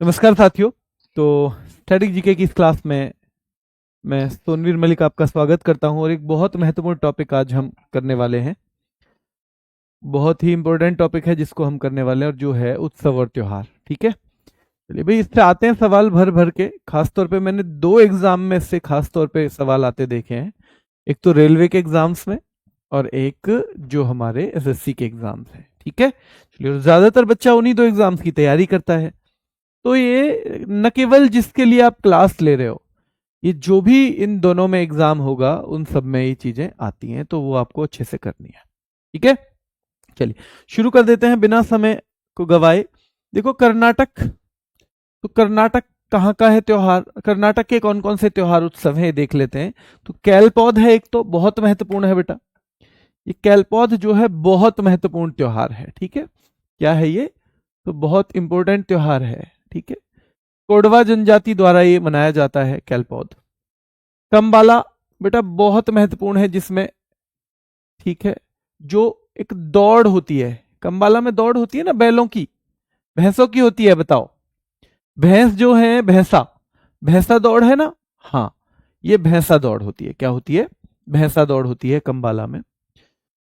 नमस्कार साथियों। तो स्टैटिक जीके की इस क्लास में मैं सोनवीर मलिक आपका स्वागत करता हूं और एक बहुत महत्वपूर्ण टॉपिक आज हम करने वाले हैं। बहुत ही इंपॉर्टेंट टॉपिक है जिसको हम करने वाले हैं और जो है उत्सव और त्योहार। ठीक है, चलिए भाई इससे आते हैं सवाल भर भर के। खासतौर पे मैंने दो एग्जाम में से खासतौर पे सवाल आते देखे हैं, एक तो रेलवे के एग्जाम्स में और एक जो हमारे एसएससी के एग्जाम्स हैं। ठीक है, चलिए ज्यादातर बच्चा उन्हीं दो एग्जाम्स की तैयारी करता है। तो ये न केवल जिसके लिए आप क्लास ले रहे हो, ये जो भी इन दोनों में एग्जाम होगा उन सब में ये चीजें आती हैं, तो वो आपको अच्छे से करनी है। ठीक है, चलिए शुरू कर देते हैं बिना समय को गवाए। देखो कर्नाटक, तो कर्नाटक कहाँ का है त्योहार, कर्नाटक के कौन कौन से त्योहार उत्सव हैं ये देख लेते हैं। तो कैलपौध है एक, तो बहुत महत्वपूर्ण है बेटा। ये कैलपौध जो है बहुत महत्वपूर्ण त्योहार है। ठीक है, क्या है ये, तो बहुत इंपॉर्टेंट त्योहार है। ठीक है, कोडवा जनजाति द्वारा ये मनाया जाता है कैलपौध। कम्बाला बेटा बहुत महत्वपूर्ण है जिसमें, ठीक है, जो एक दौड़ होती है, कम्बाला में दौड़ होती है ना बैलों की, भैंसों की होती है, बताओ। भैंस जो है, भैंसा, भैंसा दौड़ है ना, हाँ, ये भैंसा दौड़ होती है। क्या होती है, भैंसा दौड़ होती है कम्बाला में।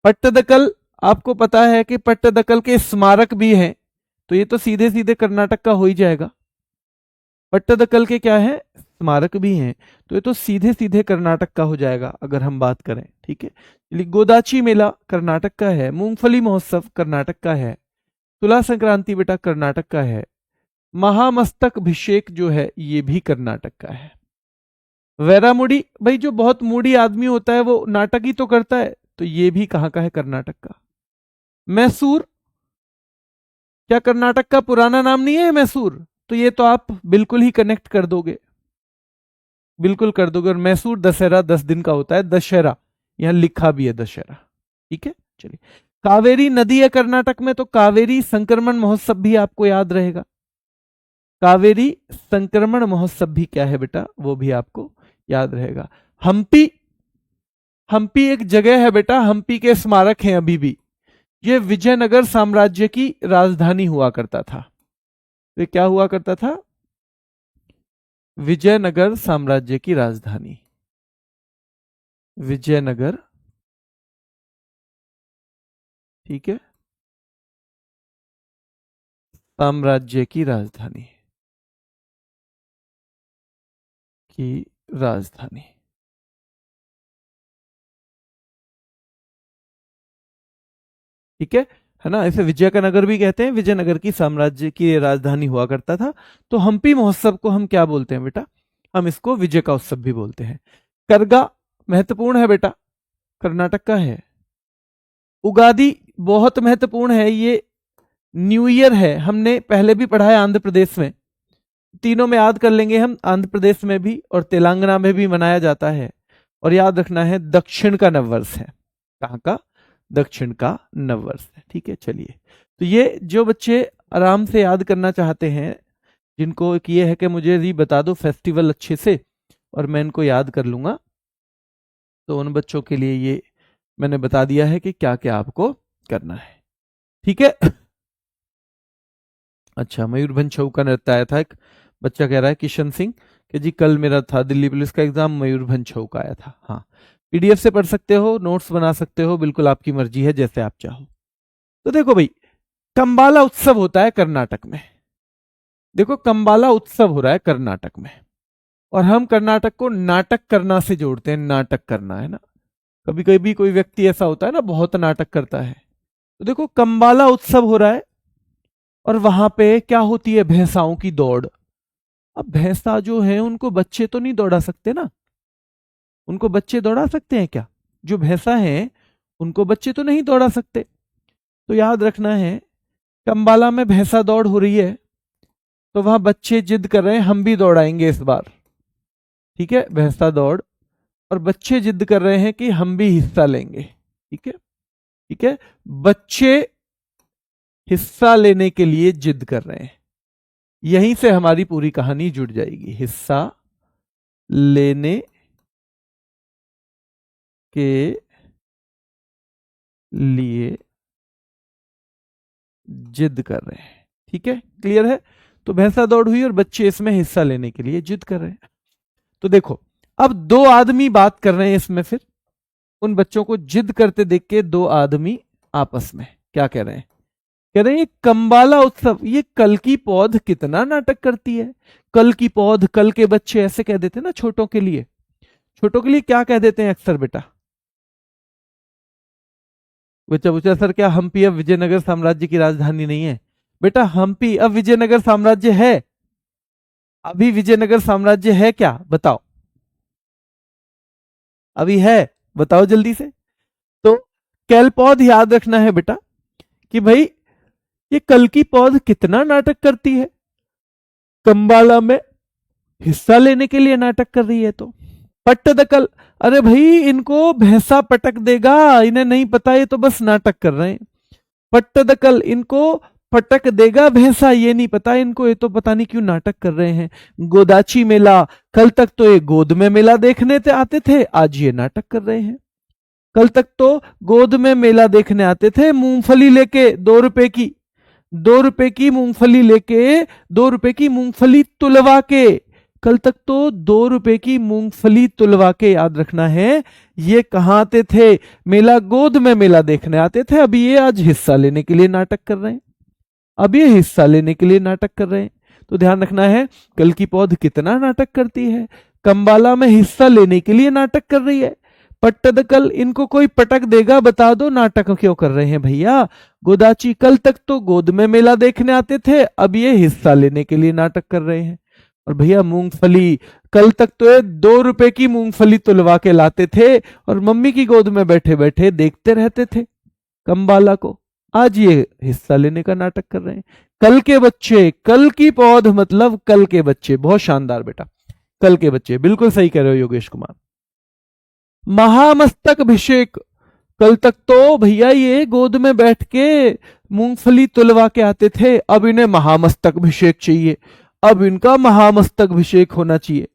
पट्टदकल, आपको पता है कि पट्टदकल के स्मारक भी हैं, तो ये तो सीधे सीधे कर्नाटक का हो ही जाएगा। पट्टदकल के क्या है, स्मारक भी हैं, तो ये तो सीधे सीधे कर्नाटक का हो जाएगा अगर हम बात करें। ठीक है, चलिए गोदाची मेला कर्नाटक का है, मूंगफली महोत्सव कर्नाटक का है, तुला संक्रांति बेटा कर्नाटक का है, महामस्तक अभिषेक जो है ये भी कर्नाटक का है। वैरामुड़ी, भाई जो बहुत मूडी आदमी होता है वो नाटक ही तो करता है, तो ये भी कहाँ का है, कर्नाटक का। मैसूर, क्या कर्नाटक का पुराना नाम नहीं है मैसूर, तो ये तो आप बिल्कुल ही कनेक्ट कर दोगे, बिल्कुल कर दोगे। और मैसूर दशहरा 10 दिन का होता है, दशहरा यहां लिखा भी है दशहरा। ठीक है, चलिए कावेरी नदी है कर्नाटक में, तो कावेरी संक्रमण महोत्सव भी आपको याद रहेगा। कावेरी संक्रमण महोत्सव भी क्या है बेटा, वो भी आपको याद रहेगा। हम्पी, हम्पी एक जगह है बेटा, हम्पी के स्मारक हैं अभी भी। ये विजयनगर साम्राज्य की राजधानी हुआ करता था। ये क्या हुआ करता था, विजयनगर साम्राज्य की राजधानी, विजयनगर। ठीक है, साम्राज्य की राजधानी, की राजधानी। ठीक है ना, इसे विजय का नगर भी कहते हैं, विजयनगर की साम्राज्य की राजधानी हुआ करता था। तो हम्पी महोत्सव को हम क्या बोलते हैं बेटा, हम इसको विजय का उत्सव भी बोलते हैं। करगा महत्वपूर्ण है बेटा, कर्नाटक का है। उगादी बहुत महत्वपूर्ण है, ये न्यू ईयर है, हमने पहले भी पढ़ा है आंध्र प्रदेश में। तीनों में याद कर लेंगे हम, आंध्र प्रदेश में भी और तेलंगाना में भी मनाया जाता है। और याद रखना है दक्षिण का नववर्ष है, कहाँ का, दक्षिण का नववर्ष है। ठीक है, चलिए तो ये जो बच्चे आराम से याद करना चाहते हैं, जिनको एक ये है कि मुझे भी बता दो फेस्टिवल अच्छे से और मैं इनको याद कर लूंगा, तो उन बच्चों के लिए ये मैंने बता दिया है कि क्या क्या आपको करना है। ठीक है, अच्छा मयूरभंज छऊ का नृत्य आया था, एक बच्चा कह रहा है किशन सिंह कि जी कल मेरा था दिल्ली पुलिस का एग्जाम, मयूरभंज छऊ का आया था। हाँ, पीडीएफ से पढ़ सकते हो, नोट्स बना सकते हो, बिल्कुल आपकी मर्जी है जैसे आप चाहो। तो देखो भाई, कंबाला उत्सव होता है कर्नाटक में। देखो कंबाला उत्सव हो रहा है कर्नाटक में, और हम कर्नाटक को नाटक करना से जोड़ते हैं, नाटक करना है ना। कभी कभी कोई व्यक्ति ऐसा होता है ना बहुत नाटक करता है, तो देखो कंबाला उत्सव हो रहा है और वहां पे क्या होती है, भैंसाओं की दौड़। अब भैंसा जो है उनको बच्चे तो नहीं दौड़ा सकते ना, उनको बच्चे दौड़ा सकते हैं क्या, जो भैंसा है उनको बच्चे तो नहीं दौड़ा सकते। तो याद रखना है, कंबाला में भैंसा दौड़ हो रही है, तो वहां बच्चे जिद कर रहे हैं हम भी दौड़ाएंगे इस बार। ठीक है, भैंसा दौड़, और बच्चे जिद कर रहे हैं कि हम भी हिस्सा लेंगे। ठीक है, ठीक है, बच्चे हिस्सा लेने के लिए जिद कर रहे हैं, यहीं से हमारी पूरी कहानी जुड़ जाएगी। हिस्सा लेने के लिए जिद कर रहे हैं। ठीक है, क्लियर है। तो भैंसा दौड़ हुई और बच्चे इसमें हिस्सा लेने के लिए जिद कर रहे हैं। तो देखो, अब दो आदमी बात कर रहे हैं इसमें, फिर उन बच्चों को जिद करते देख के दो आदमी आपस में क्या कह रहे हैं? कह रहे हैं, ये कंबाला उत्सव, ये कल की पौध कितना नाटक करती है। कल की पौध, कल के बच्चे, ऐसे कह देते ना छोटों के लिए। छोटों के लिए क्या कह देते हैं अक्सर बेटा? बच्चा पूछा, सर क्या हम्पी अब विजयनगर साम्राज्य की राजधानी नहीं है? बेटा हम्पी अब विजयनगर साम्राज्य है? अभी विजयनगर साम्राज्य है क्या, बताओ? अभी है? बताओ जल्दी से। तो कैलपौध याद रखना है बेटा कि भाई ये कल की पौध कितना नाटक करती है, कंबाला में हिस्सा लेने के लिए नाटक कर रही है। तो पट्टदकल, अरे भाई इनको भैंसा पटक देगा, इन्हें नहीं पता, ये तो बस नाटक कर रहे हैं। पट्टदकल, इनको पटक देगा भैंसा, ये नहीं पता इनको, ये तो पता नहीं क्यों नाटक कर रहे हैं। गोदाची मेला, कल तक तो ये गोद में मेला देखने आते थे, आज ये नाटक कर रहे हैं। कल तक तो गोद में मेला देखने आते थे, मूंगफली लेके 2 रुपए की, 2 रुपए की मूंगफली लेके, 2 रुपए की मूंगफली तुलवा के। कल तक तो 2 रुपए की मूंगफली तुलवा के, याद रखना है। ये कहां आते थे? मेला, गोद में मेला देखने आते थे। अभी ये आज हिस्सा लेने के लिए नाटक कर रहे हैं, अब ये हिस्सा लेने के लिए नाटक कर रहे हैं। तो ध्यान रखना है, कल की पौध कितना नाटक करती है, कंबाला में हिस्सा लेने के लिए नाटक कर रही है। पट्टदकल, इनको कोई पटक देगा, बता दो नाटक क्यों कर रहे हैं भैया। गोदाची, कल तक तो गोद में मेला देखने आते थे, अब ये हिस्सा लेने के लिए नाटक कर रहे हैं। और भैया मूंगफली, कल तक तो ये 2 रुपए की मूंगफली तुलवा के लाते थे और मम्मी की गोद में बैठे बैठे देखते रहते थे कंबाला को, आज ये हिस्सा लेने का नाटक कर रहे हैं। कल के बच्चे, कल की पौध मतलब कल के बच्चे। बहुत शानदार बेटा, कल के बच्चे, बिल्कुल सही कह रहे हो योगेश कुमार। महामस्तक अभिषेक, कल तक तो भैया ये गोद में बैठ के मूंगफली तुलवा के आते थे, अब इन्हें महामस्तक अभिषेक चाहिए, अब इनका महामस्तक अभिषेक होना चाहिए।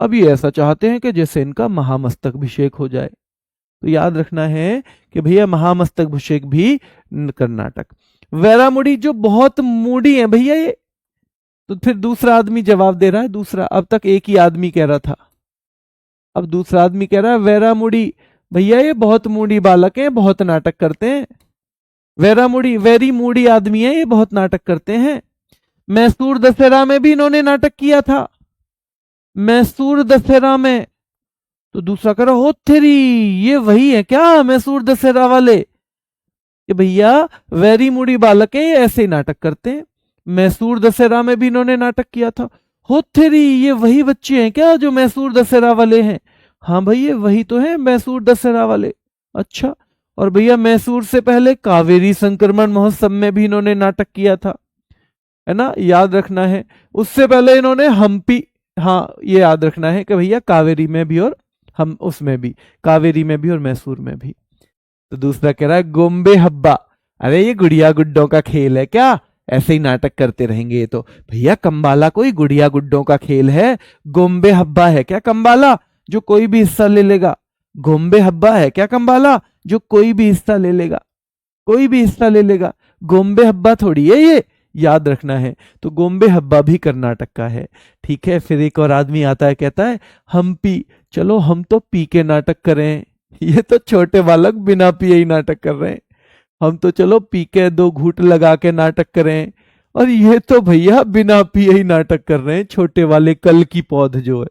अब ये ऐसा चाहते हैं कि जैसे इनका महामस्तक अभिषेक हो जाए। तो याद रखना है कि भैया महामस्तक अभिषेक भी कर्नाटक। वैरामुड़ी, जो बहुत मूडी है भैया ये। तो फिर दूसरा आदमी जवाब दे रहा है, दूसरा, अब तक एक ही आदमी कह रहा था, अब दूसरा आदमी कह रहा है वैरामुड़ी, भैया ये बहुत मूडी बालक हैं, बहुत नाटक करते हैं। वैरामुड़ी, वेरी मूडी आदमी है ये, बहुत नाटक करते हैं। मैसूर दशहरा में भी इन्होंने नाटक किया था, मैसूर दशहरा में। तो दूसरा कह रहा, हो तेरी, ये वही है क्या मैसूर दशहरा वाले? कि भैया वेरी मूडी बालक है, ये ऐसे ही नाटक करते हैं। मैसूर दशहरा में भी इन्होंने नाटक किया था। हो तेरी, ये वही बच्चे हैं क्या जो मैसूर दशहरा वाले हैं? हाँ भैया वही तो है मैसूर दशहरा वाले। अच्छा, और भैया मैसूर से पहले कावेरी संक्रमण महोत्सव में भी इन्होंने नाटक किया था, है ना, याद रखना है। उससे पहले इन्होंने हम्पी, हाँ ये याद रखना है कि भैया कावेरी में भी और हम उसमें भी, कावेरी में भी और मैसूर में भी। तो दूसरा कह रहा है गोम्बे हब्बा, अरे ये गुड़िया गुड्डों का खेल है क्या, ऐसे ही नाटक करते रहेंगे ये तो। भैया कंबाला कोई गुड़िया गुड्डों का खेल है? गोम्बे हब्बा है क्या कंबाला जो कोई भी हिस्सा ले लेगा? गोम्बे हब्बा है क्या कंबाला जो कोई भी हिस्सा ले लेगा? कोई भी हिस्सा ले लेगा, गोम्बे हब्बा थोड़ी है ये, याद रखना है। तो गोम्बे हब्बा भी कर्नाटक का है, ठीक है। फिर एक और आदमी आता है, कहता है हम्पी, चलो हम तो पी के नाटक करें, ये तो छोटे बालक बिना पिए ही नाटक कर रहे हैं। हम तो चलो पी के 2 घूंट लगा के नाटक करें, और ये तो भैया बिना पिए ही नाटक कर रहे हैं, छोटे वाले कल की पौध जो है,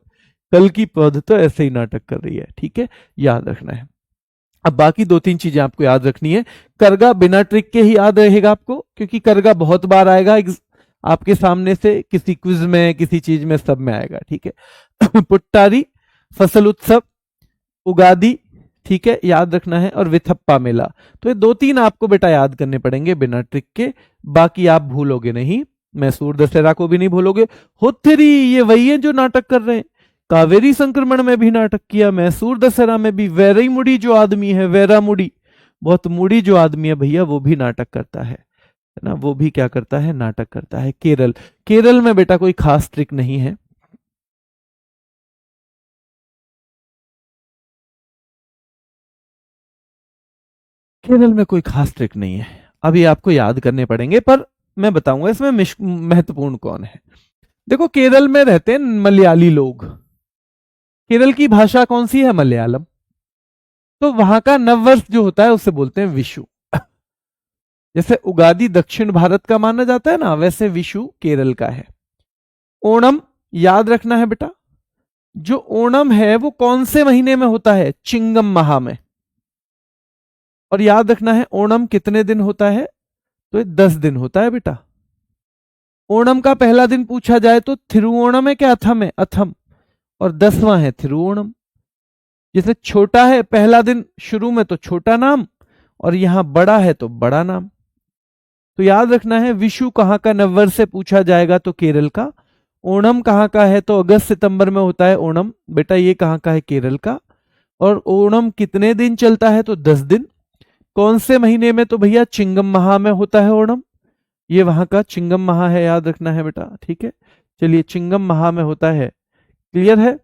कल की पौध तो ऐसे ही नाटक कर रही है, ठीक है, याद रखना है। अब बाकी 2-3 चीजें आपको याद रखनी है। करगा बिना ट्रिक के ही याद रहेगा आपको, क्योंकि करगा बहुत बार आएगा आपके सामने से, किसी क्विज में, किसी चीज में, सब में आएगा, ठीक है। पुट्टारी, फसल उत्सव, उगादी, ठीक है, याद रखना है, और विथप्पा मेला। तो ये 2-3 आपको बेटा याद करने पड़ेंगे बिना ट्रिक के, बाकी आप भूलोगे नहीं। मैसूर दशहरा को भी नहीं भूलोगे। होथेरी, ये वही है जो नाटक कर रहे हैं, कावेरी संक्रमण में भी नाटक किया, मैसूर दशहरा में भी। वैरी मुड़ी जो आदमी है, वैरा मुड़ी, बहुत मुड़ी जो आदमी है भैया, वो भी नाटक करता है ना, वो भी क्या करता है, नाटक करता है। केरल, केरल में बेटा कोई खास ट्रिक नहीं है। केरल में कोई खास ट्रिक नहीं है, अभी आपको याद करने पड़ेंगे, पर मैं बताऊंगा इसमें महत्वपूर्ण कौन है। देखो, केरल में रहते हैं मलयाली लोग। केरल की भाषा कौन सी है? मलयालम। तो वहां का नववर्ष जो होता है उसे बोलते हैं विशु। जैसे उगादि दक्षिण भारत का माना जाता है ना, वैसे विशु केरल का है। ओणम याद रखना है बेटा, जो ओणम है वो कौन से महीने में होता है? चिंगम माह में। और याद रखना है ओणम कितने दिन होता है? तो ये 10 दिन होता है बेटा। ओणम का पहला दिन पूछा जाए तो थिरुओणम है क्या अथम है? अथम। और 10वां है थिरुओणम। जैसे छोटा है पहला दिन शुरू में तो छोटा नाम, और यहां बड़ा है तो बड़ा नाम। तो याद रखना है विशु कहां का नववर्ष से पूछा जाएगा तो केरल का। ओणम कहां का है? तो अगस्त सितंबर में होता है ओणम, बेटा ये कहां का है? केरल का। और ओणम कितने दिन चलता है? तो 10 दिन। कौन से महीने में? तो भैया चिंगम माह में होता है ओणम। ये वहां का चिंगम माह है, याद रखना है बेटा, ठीक है। चलिए, चिंगम माह में होता है, क्लियर है।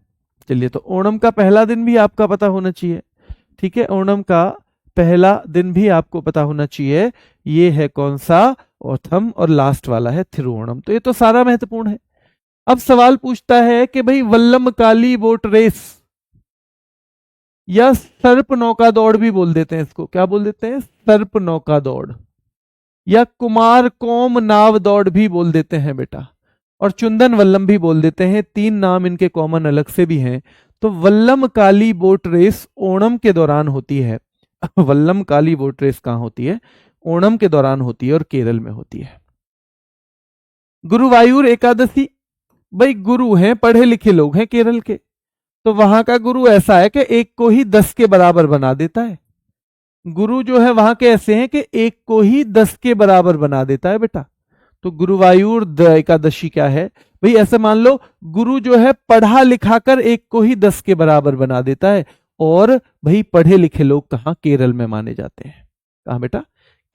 चलिए, तो ओणम का पहला दिन भी आपका पता होना चाहिए, ठीक है। ओणम का पहला दिन भी आपको पता होना चाहिए। ये है कौन सा? ओथम। और लास्ट वाला है थिरुओणम। तो ये तो सारा महत्वपूर्ण है। अब सवाल पूछता है कि भाई वल्लमकाली बोट रेस या सर्प नौका दौड़ भी बोल देते हैं इसको, क्या बोल देते हैं? सर्प नौका दौड़, या कुमार कोम नाव दौड़ भी बोल देते हैं बेटा, और चुंदन वल्लम भी बोल देते हैं। 3 नाम इनके कॉमन अलग से भी हैं। तो वल्लम काली बोट रेस ओणम के दौरान होती है। वल्लम काली बोट रेस कहां होती है? ओणम के दौरान होती है और केरल में होती है। गुरुवायूर एकादशी, भाई गुरु हैं, पढ़े लिखे लोग हैं केरल के, तो वहां का गुरु ऐसा है कि एक को ही 10 के बराबर बना देता है। गुरु जो है वहां के ऐसे हैं कि एक को ही 10 के बराबर बना देता है बेटा। तो गुरुवायूर एकादशी क्या है भाई? ऐसे मान लो गुरु जो है पढ़ा लिखा कर एक को ही 10 के बराबर बना देता है। और भाई पढ़े लिखे लोग कहां? केरल में माने जाते हैं। कहां बेटा?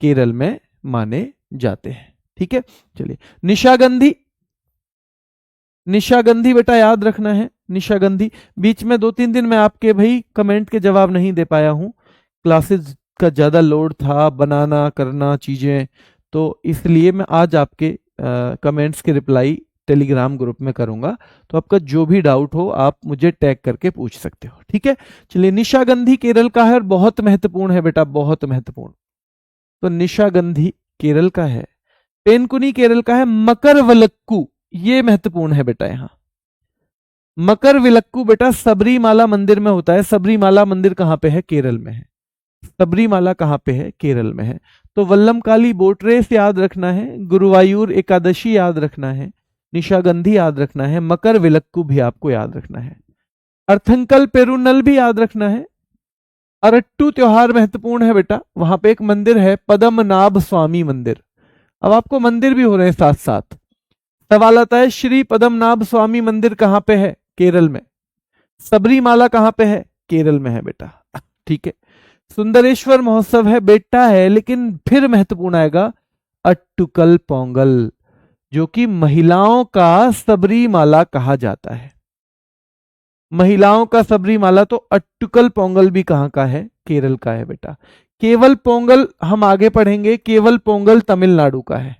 केरल में माने जाते हैं, ठीक है। चलिए, निशागंधी। निशागंधी बेटा याद रखना है, निशागंधी। बीच में 2-3 दिन मैं आपके भाई कमेंट के जवाब नहीं दे पाया हूं, क्लासेस का ज्यादा लोड था, बनाना करना चीजें, तो इसलिए मैं आज आपके कमेंट्स के रिप्लाई टेलीग्राम ग्रुप में करूंगा। तो आपका जो भी डाउट हो आप मुझे टैग करके पूछ सकते हो, ठीक है। चलिए, निशागंधी केरल का है और बहुत महत्वपूर्ण है बेटा, बहुत महत्वपूर्ण। तो निशागंधी केरल का है। पेनकुनी केरल का है। मकर विलक्कू, ये महत्वपूर्ण है बेटा। यहां मकर विलक्कू बेटा सबरीमाला मंदिर में होता है। सबरीमाला मंदिर कहां पे है? केरल में है। सबरीमाला कहां पे है? केरल में है। तो वल्लमकाली बोट रेस याद रखना है, गुरुवायूर एकादशी याद रखना है, निशागंधी याद रखना है, मकर विलक्कू भी आपको याद रखना है, अर्थंकल पेरुनल भी याद रखना है। अरट्टू त्योहार महत्वपूर्ण है बेटा, वहां पे एक मंदिर है पद्मनाभ स्वामी मंदिर। अब आपको मंदिर भी हो रहे हैं साथ साथ। सवाल आता है श्री पद्मनाभ स्वामी मंदिर कहां पे है? केरल में। सबरीमाला कहां पे है? केरल में है बेटा, ठीक है। सुंदरेश्वर महोत्सव है बेटा, है लेकिन फिर महत्वपूर्ण आएगा अट्टुकल पोंगल, जो कि महिलाओं का सबरीमाला कहा जाता है। महिलाओं का सबरीमाला, तो अट्टुकल पोंगल भी कहां का है? केरल का है बेटा। केवल पोंगल हम आगे पढ़ेंगे, केवल पोंगल तमिलनाडु का है।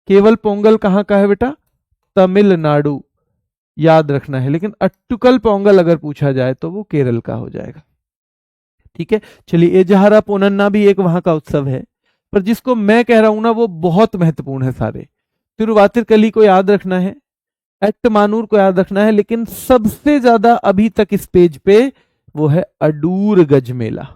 केवल पोंगल कहां का है बेटा? तमिलनाडु, याद रखना है। लेकिन अट्टुकल पोंगल अगर पूछा जाए तो वो केरल का हो जाएगा, ठीक है। चलिए, एजहारा पोनन्ना भी एक वहां का उत्सव है, पर जिसको मैं कह रहा हूं ना वो बहुत महत्वपूर्ण है सारे। तिरुवातिरकली को याद रखना है, एट्टमानूर को याद रखना है, लेकिन सबसे ज्यादा अभी तक इस पेज पे वो है अडूर गजमेला।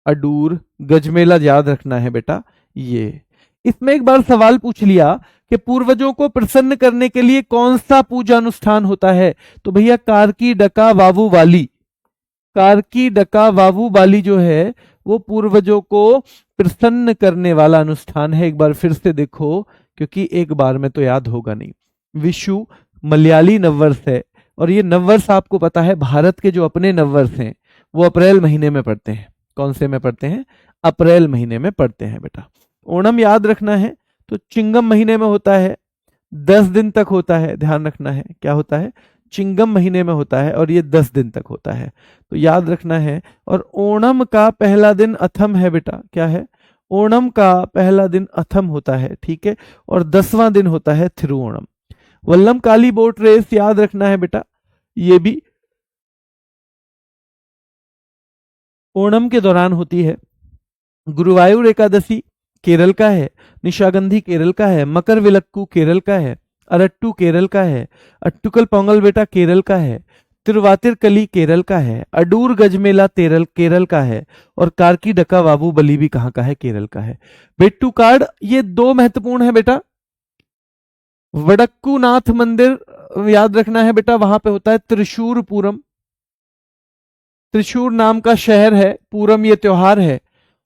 अडूर गजमेला याद रखना है बेटा। ये इसमें एक बार सवाल पूछ लिया कि पूर्वजों को प्रसन्न करने के लिए कौन सा पूजा अनुष्ठान होता है? तो भैया कारकी डका वावू वाली। कारकी डका वावू वाली जो है वो पूर्वजों को प्रसन्न करने वाला अनुष्ठान है। एक बार फिर से देखो, क्योंकि एक बार में तो याद होगा नहीं। विशु मलयाली नववर्ष है, और ये नववर्ष आपको पता है भारत के जो अपने नववर्ष हैं वो अप्रैल महीने में पड़ते हैं। कौन से में पड़ते हैं? अप्रैल महीने में पड़ते हैं बेटा। ओणम याद रखना है, तो चिंगम महीने में होता है, 10 दिन तक होता है, ध्यान रखना है। क्या होता है? चिंगम महीने में होता है और ये 10 दिन तक होता है, तो याद रखना है। और ओणम का पहला दिन अथम है बेटा। क्या है? ओणम का पहला दिन अथम होता है, ठीक है, और 10वां दिन होता है थिरुओणम। वल्लम काली बोट रेस याद रखना है बेटा, ये भी ओणम के दौरान होती है। गुरुवायूर एकादशी केरल का है, निशागंधी केरल का है, मकर विलक्कू केरल का है, अरट्टू केरल का है, अट्टुकल पोंगल बेटा केरल का है, तिरुवातिर कली केरल का है, अडूर गजमेला केरल का है, और कार्की डका वाबू बली भी कहाँ का है, केरल का है। बेट्टू कार्ड, ये दो महत्वपूर्ण है बेटा। वडक्कूनाथ मंदिर याद रखना है बेटा, वहां पे होता है त्रिशूर पूरम। त्रिशूर नाम का शहर है, पूरम ये त्योहार है,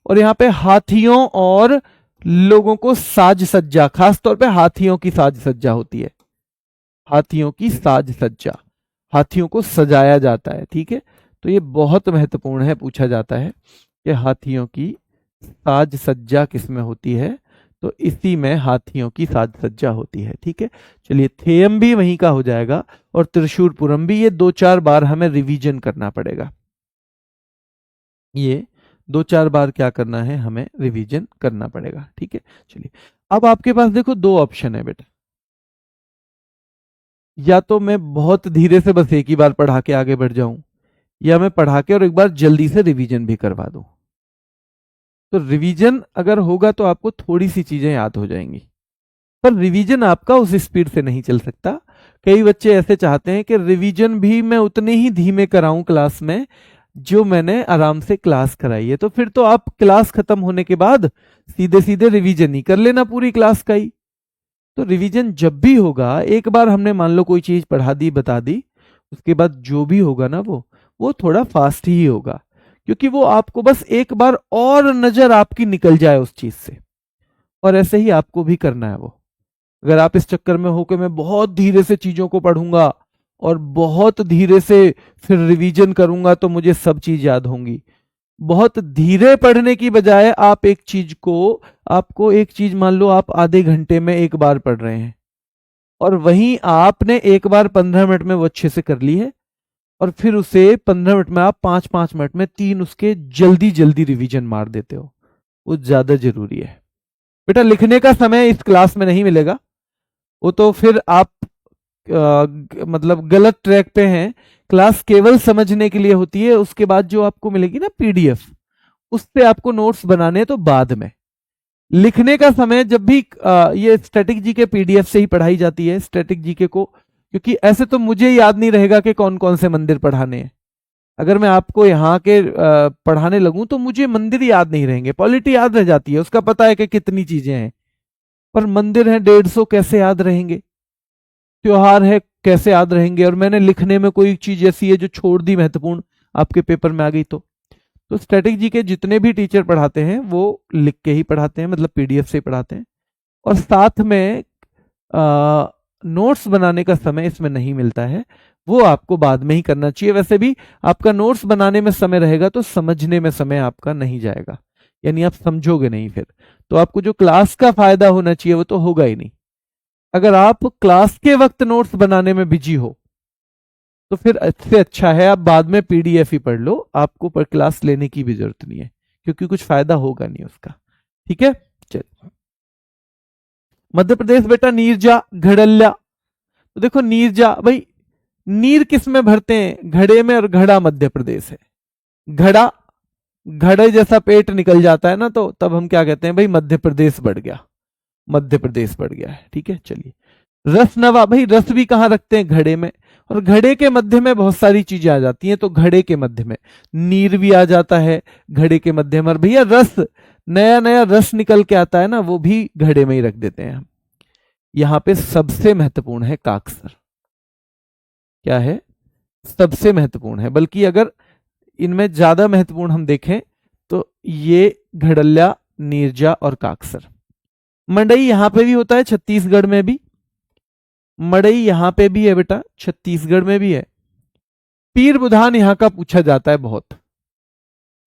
और यहाँ पे हाथियों और लोगों को साज सज्जा, खासतौर पे हाथियों की साज सज्जा होती है। हाथियों की साज सज्जा, हाथियों को सजाया जाता है, ठीक है। तो ये बहुत महत्वपूर्ण है, पूछा जाता है कि हाथियों की साज सज्जा किसमें होती है, तो इसी में हाथियों की साज सज्जा होती है, ठीक है। चलिए, थेयम भी वहीं का हो जाएगा, और त्रिशूरपुरम भी। ये 2-4 बार हमें रिवीजन करना पड़ेगा, ये 2-4 बार क्या करना है, हमें रिवीजन करना पड़ेगा, ठीक है। चलिए, अब आपके पास देखो 2 ऑप्शन है बेटा, या तो मैं बहुत धीरे से बस एक ही बार पढ़ा के आगे बढ़ जाऊं, या मैं पढ़ा के और एक बार जल्दी से रिवीजन भी करवा दूं। तो रिवीजन अगर होगा तो आपको थोड़ी सी चीजें याद हो जाएंगी, पर रिवीजन आपका उस स्पीड से नहीं चल सकता। कई बच्चे ऐसे चाहते हैं कि रिवीजन भी मैं उतने ही धीमे कराऊं क्लास में जो मैंने आराम से क्लास कराई है, तो फिर तो आप क्लास खत्म होने के बाद सीधे सीधे रिवीजन ही कर लेना पूरी क्लास का ही। तो रिवीजन जब भी होगा, एक बार हमने मान लो कोई चीज पढ़ा दी, बता दी, उसके बाद जो भी होगा ना वो थोड़ा फास्ट ही होगा, क्योंकि वो आपको बस एक बार और नजर आपकी निकल जाए उस चीज से। और ऐसे ही आपको भी करना है वो। अगर आप इस चक्कर में हो कि मैं बहुत धीरे से चीजों को पढ़ूंगा और बहुत धीरे से फिर रिवीजन करूंगा तो मुझे सब चीज याद होंगी, बहुत धीरे पढ़ने की बजाय आप एक चीज को, आपको एक चीज मान लो आप आधे घंटे में एक बार पढ़ रहे हैं, और वहीं आपने एक बार 15 मिनट में वो अच्छे से कर ली है, और फिर उसे 15 मिनट में आप 5-5 मिनट में 3 उसके जल्दी जल्दी रिवीजन मार देते हो, वो ज्यादा जरूरी है बेटा। लिखने का समय इस क्लास में नहीं मिलेगा, वो तो फिर आप मतलब गलत ट्रैक पे हैं। क्लास केवल समझने के लिए होती है, उसके बाद जो आपको मिलेगी ना पीडीएफ, उससे आपको नोट्स बनाने हैं तो बाद में। लिखने का समय जब भी ये स्टैटिक जीके पीडीएफ से ही पढ़ाई जाती है, स्टैटिक जीके को, क्योंकि ऐसे तो मुझे याद नहीं रहेगा कि कौन कौन से मंदिर पढ़ाने हैं। अगर मैं आपको यहाँ के पढ़ाने लगूं तो मुझे मंदिर याद नहीं रहेंगे, पॉलिटी याद रह जाती है, उसका पता है कि कितनी चीजें हैं, पर मंदिर हैं 150, कैसे याद रहेंगे। त्योहार है, कैसे याद रहेंगे। और मैंने लिखने में कोई चीज ऐसी है जो छोड़ दी महत्वपूर्ण, आपके पेपर में आ गई तो स्टैटिक जी के जितने भी टीचर पढ़ाते हैं वो लिख के ही पढ़ाते हैं, मतलब पीडीएफ से ही पढ़ाते हैं। और साथ में नोट्स बनाने का समय इसमें नहीं मिलता है, वो आपको बाद में ही करना चाहिए। वैसे भी आपका नोट्स बनाने में समय रहेगा तो समझने में समय आपका नहीं जाएगा, यानी आप समझोगे नहीं, फिर तो आपको जो क्लास का फायदा होना चाहिए वो तो होगा ही नहीं। अगर आप क्लास के वक्त नोट्स बनाने में बिजी हो तो फिर इससे अच्छा है आप बाद में पीडीएफ ही पढ़ लो, आपको पर क्लास लेने की भी जरूरत नहीं है, क्योंकि कुछ फायदा होगा नहीं उसका, ठीक है। चलिए, मध्य प्रदेश बेटा नीरजा घड़ल्या। तो देखो नीरजा भाई, नीर किस में भरते हैं, घड़े में, और घड़ा मध्य प्रदेश है। घड़ा, घड़े जैसा पेट निकल जाता है ना, तो तब हम क्या कहते हैं भाई, मध्य प्रदेश बढ़ गया, मध्य प्रदेश बढ़ गया है, ठीक है। चलिए, रस नवा भाई, रस भी कहाँ रखते हैं, घड़े में, और घड़े के मध्य में बहुत सारी चीजें आ जाती हैं, तो घड़े के मध्य में नीर भी आ जाता है, घड़े के मध्य में। और भैया रस, नया नया रस निकल के आता है ना, वो भी घड़े में ही रख देते हैं हम। यहां पे सबसे महत्वपूर्ण है काकसर, क्या है, सबसे महत्वपूर्ण है। बल्कि अगर इनमें ज्यादा महत्वपूर्ण हम देखें तो ये घड़ल्या, नीरजा और काकसर। मंडई यहां पे भी होता है, छत्तीसगढ़ में भी मड़ई यहां पे भी है बेटा, छत्तीसगढ़ में भी है। पीर बुधान यहां का पूछा जाता है बहुत,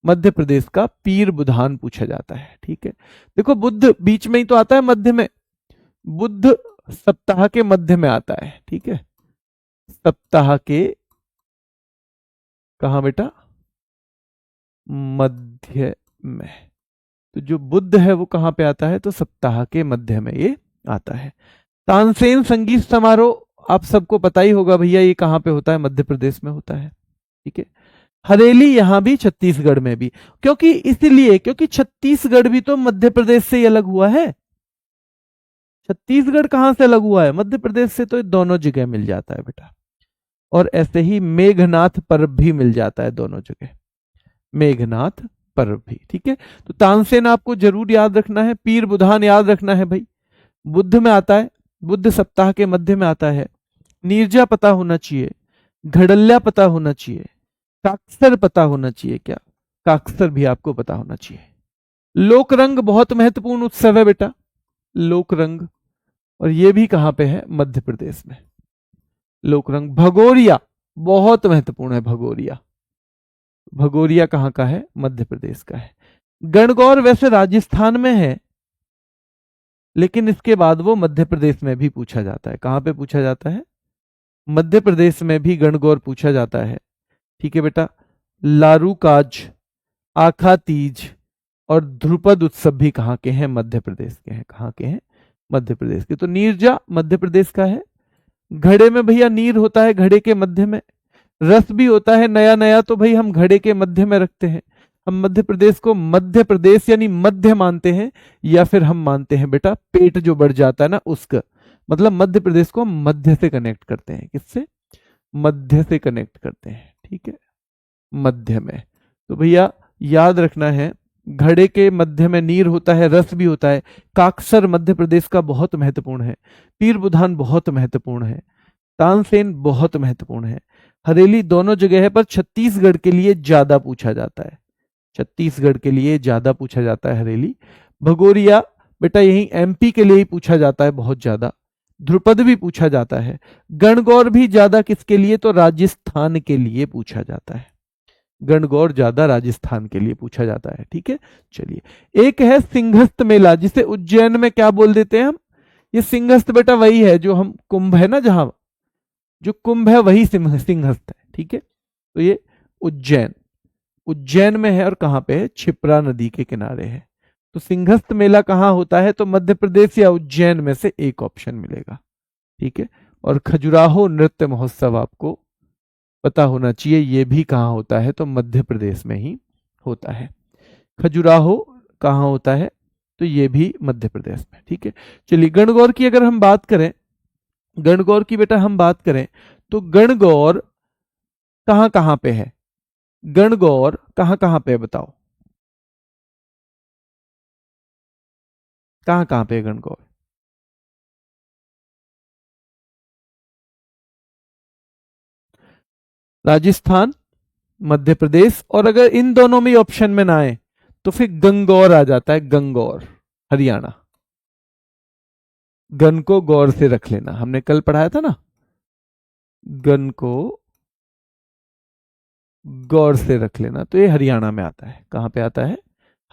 मध्य प्रदेश का पीर बुधान पूछा जाता है, ठीक है। देखो बुद्ध बीच में ही तो आता है, मध्य में, बुद्ध सप्ताह के मध्य में आता है, ठीक है, सप्ताह के कहा बेटा, मध्य में। तो जो बुद्ध है वो कहाँ पे आता है, तो सप्ताह के मध्य में ये आता है। तानसेन संगीत समारोह आप सबको पता ही होगा भैया, ये कहाँ पे होता है, मध्य प्रदेश में होता है। ठीक है, हरेली यहां भी छत्तीसगढ़ में भी, क्योंकि इसलिए क्योंकि छत्तीसगढ़ भी तो मध्य प्रदेश से ही अलग हुआ है। छत्तीसगढ़ कहां से अलग हुआ है, मध्य प्रदेश से, तो ये दोनों जगह मिल जाता है बेटा। और ऐसे ही मेघनाथ पर्व भी मिल जाता है दोनों जगह, मेघनाथ पर्व भी। ठीक है, तो तानसेन आपको जरूर याद रखना है, पीर बुधान याद रखना है भाई, बुद्ध में आता है, बुद्ध सप्ताह के मध्य में आता है। नीरजा पता होना चाहिए, घड़ल्ला पता होना चाहिए, काक्सर पता होना चाहिए, क्या काक्सर भी आपको पता होना चाहिए। लोकरंग बहुत महत्वपूर्ण उत्सव है बेटा, लोकरंग, और ये भी कहां पे है, मध्य प्रदेश में, लोकरंग। भगोरिया बहुत महत्वपूर्ण है, भगोरिया, भगोरिया कहां का है, मध्य प्रदेश का है। गणगौर वैसे राजस्थान में है, लेकिन इसके बाद वो मध्य प्रदेश में भी पूछा जाता है। कहां पे पूछा जाता है, मध्य प्रदेश में भी गणगौर पूछा जाता है। ठीक है बेटा, लारू काज, आखा तीज और ध्रुपद उत्सव भी कहां के हैं, मध्य प्रदेश के हैं। कहां के हैं, मध्य प्रदेश के। तो नीरजा मध्य प्रदेश का है। घड़े में भैया नीर होता है, घड़े के मध्य में रस भी होता है नया नया, तो भाई हम घड़े के मध्य में रखते हैं। हम मध्य प्रदेश को मध्य प्रदेश यानी मध्य मानते हैं, या फिर हम मानते हैं बेटा पेट जो बढ़ जाता है ना उसका, मतलब मध्य प्रदेश को हम मध्य से कनेक्ट करते हैं। किससे, मध्य से कनेक्ट करते हैं। ठीक है, मध्य में। तो भैया याद रखना है, घड़े के मध्य में नीर होता है, रस भी होता है। काक्सर मध्य प्रदेश का बहुत महत्वपूर्ण है, पीर बुधान बहुत महत्वपूर्ण है, तानसेन बहुत महत्वपूर्ण है, हरेली दोनों जगह है, पर छत्तीसगढ़ के लिए ज्यादा पूछा जाता है, छत्तीसगढ़ के लिए ज्यादा पूछा जाता है हरेली। भगोरिया बेटा यही एमपी के लिए ही पूछा जाता है बहुत ज्यादा। ध्रुपद भी पूछा जाता है। गणगौर भी ज्यादा किसके लिए, तो राजस्थान के लिए पूछा जाता है। गणगौर ज्यादा राजस्थान के लिए पूछा जाता है। ठीक है, चलिए एक है सिंहस्थ मेला, जिसे उज्जैन में क्या बोल देते हैं हम, ये सिंहस्थ बेटा वही है जो हम कुंभ है ना, जहां जो कुंभ है वही सिंहस्थ है। ठीक है, तो ये उज्जैन, उज्जैन में है और कहां पे है, क्षिप्रा नदी के किनारे है। तो सिंहस्थ मेला कहां होता है, तो मध्य प्रदेश या उज्जैन में से एक ऑप्शन मिलेगा। ठीक है, और खजुराहो नृत्य महोत्सव आपको पता होना चाहिए, ये भी कहां होता है, तो मध्य प्रदेश में ही होता है। खजुराहो कहां होता है, तो ये भी मध्य प्रदेश में। ठीक है, चलिए गणगौर की अगर हम बात करें, गणगौर की बेटा हम बात करें, तो गणगौर कहां कहां पे है, गणगौर कहां कहां पे है बताओ, कहां कहां पे है गणगौर, राजस्थान, मध्य प्रदेश, और अगर इन दोनों में ऑप्शन में ना आए तो फिर गंगौर आ जाता है, गंगौर हरियाणा। गन को गौर से रख लेना, हमने कल पढ़ाया था ना, गन को गौर से रख लेना। तो ये हरियाणा में आता है, कहां पे आता है,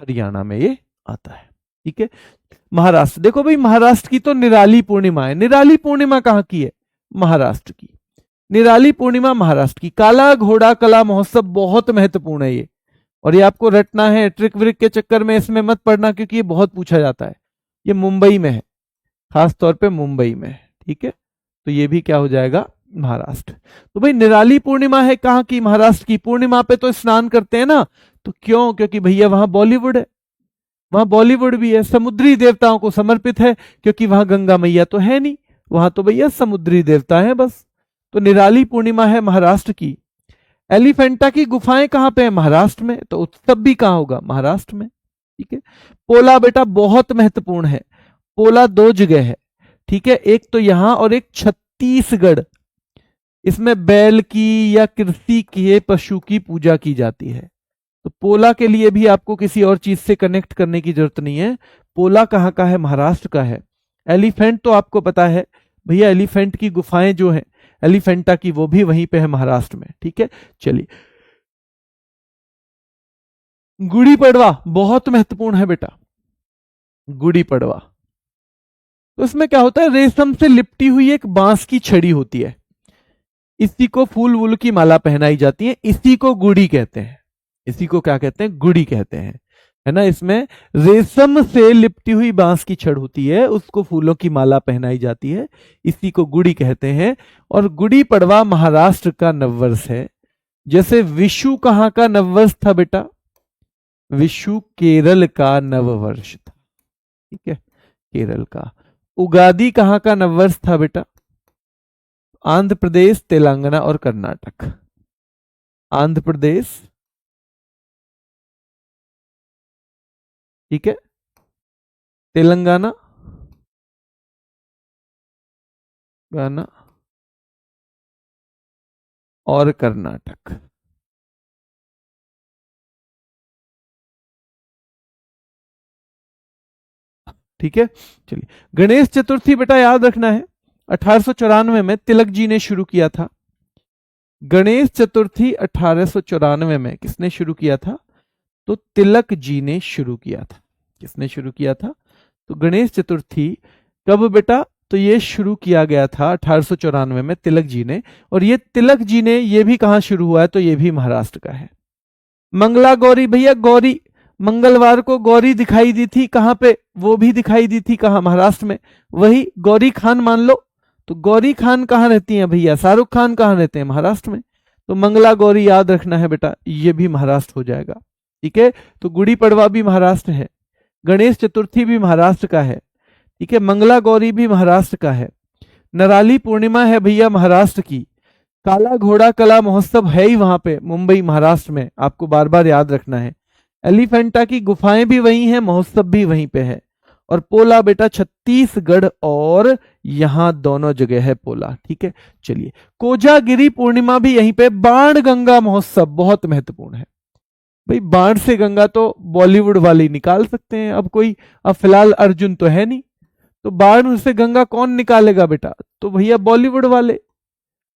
हरियाणा में ये आता है। ठीक है, महाराष्ट्र, देखो भाई महाराष्ट्र की तो निराली पूर्णिमा है। निराली पूर्णिमा कहां की है, महाराष्ट्र की। निराली पूर्णिमा महाराष्ट्र की। काला घोड़ा कला महोत्सव बहुत महत्वपूर्ण है ये, और ये आपको रटना है, ट्रिक व्रिक के चक्कर में इसमें मत पढ़ना, क्योंकि ये बहुत पूछा जाता है। ये मुंबई में है, खास तौर पे मुंबई में है। ठीक है, तो ये भी क्या हो जाएगा, महाराष्ट्र। तो भाई निराली पूर्णिमा है कहां की, महाराष्ट्र की। पूर्णिमा पे तो स्नान करते हैं ना, तो क्यों, क्योंकि भैया वहां बॉलीवुड है, वहां बॉलीवुड भी है। समुद्री देवताओं को समर्पित है, क्योंकि वहां गंगा मैया तो है नहीं, वहां तो भैया समुद्री देवता है बस। तो निराली पूर्णिमा है महाराष्ट्र की। एलिफेंटा की गुफाएं कहां पे है, महाराष्ट्र में, तो उत्सव भी कहां होगा, महाराष्ट्र में। ठीक है, पोला बेटा बहुत महत्वपूर्ण है। पोला दो जगह है, ठीक है, एक तो यहां और एक छत्तीसगढ़। इसमें बैल की या कृषि के पशु की पूजा की जाती है। तो पोला के लिए भी आपको किसी और चीज से कनेक्ट करने की जरूरत नहीं है। पोला कहां का है, महाराष्ट्र का है। एलिफेंट तो आपको पता है भैया, एलिफेंट की गुफाएं जो है एलिफेंटा की, वो भी वहीं पे है महाराष्ट्र में। ठीक है, चलिए गुड़ी पड़वा बहुत महत्वपूर्ण है बेटा, गुड़ी पड़वा। तो इसमें क्या होता है, रेशम से लिपटी हुई एक बांस की छड़ी होती है, इसी को फूल वूल की माला पहनाई जाती है, इसी को गुड़ी कहते हैं। इसी को क्या कहते हैं, गुड़ी कहते हैं। है ना। इसमें रेशम से लिपटी हुई बांस की छड़ होती है, उसको फूलों की माला पहनाई जाती है, इसी को गुड़ी कहते हैं। और गुड़ी पड़वा महाराष्ट्र का नववर्ष है। जैसे विशु कहाँ का नववर्ष था बेटा? विशु केरल का नववर्ष था, ठीक है, केरल का। उगादी कहाँ का नववर्ष था बेटा? आंध्र प्रदेश, तेलंगाना और कर्नाटक। आंध्र प्रदेश, ठीक है, तेलंगाना, गाना और कर्नाटक। ठीक है, चलिए। गणेश चतुर्थी बेटा याद रखना है, 1894 में तिलक जी ने शुरू किया था। गणेश चतुर्थी 1894 में किसने शुरू किया था? तो तिलक जी ने शुरू किया था। किसने शुरू किया था? तो गणेश चतुर्थी कब बेटा? तो ये शुरू किया गया था 1894 में तिलक जी ने। और ये तिलक जी ने, ये भी कहां शुरू हुआ है? तो ये भी महाराष्ट्र का है। मंगला गौरी भैया, गौरी मंगलवार को गौरी दिखाई दी थी, कहां पे? वो भी दिखाई दी थी, कहां? महाराष्ट्र में। वही गौरी खान मान लो। तो गौरी खान कहां रहती हैं भैया? शाहरुख खान कहां रहते हैं? महाराष्ट्र में। तो मंगला गौरी याद रखना है बेटा, ये भी महाराष्ट्र हो जाएगा। ठीक है, तो गुड़ी पड़वा भी महाराष्ट्र है, गणेश चतुर्थी भी महाराष्ट्र का है, ठीक है, मंगला गौरी भी महाराष्ट्र का है, नराली पूर्णिमा है भैया महाराष्ट्र की, काला घोड़ा कला महोत्सव है ही वहां पे मुंबई महाराष्ट्र में, आपको बार बार याद रखना है। एलिफेंटा की गुफाएं भी वहीं हैं, महोत्सव भी वहीं पे है। और पोला बेटा छत्तीसगढ़ और यहां दोनों जगह है पोला। ठीक है, चलिए। कोजागिरी पूर्णिमा भी यहीं पे। बाण गंगा महोत्सव बहुत महत्वपूर्ण है भाई। बाण से गंगा तो बॉलीवुड वाले निकाल सकते हैं, अब कोई, अब फिलहाल अर्जुन तो है नहीं, तो बाण से गंगा कौन निकालेगा बेटा? तो भैया बॉलीवुड वाले।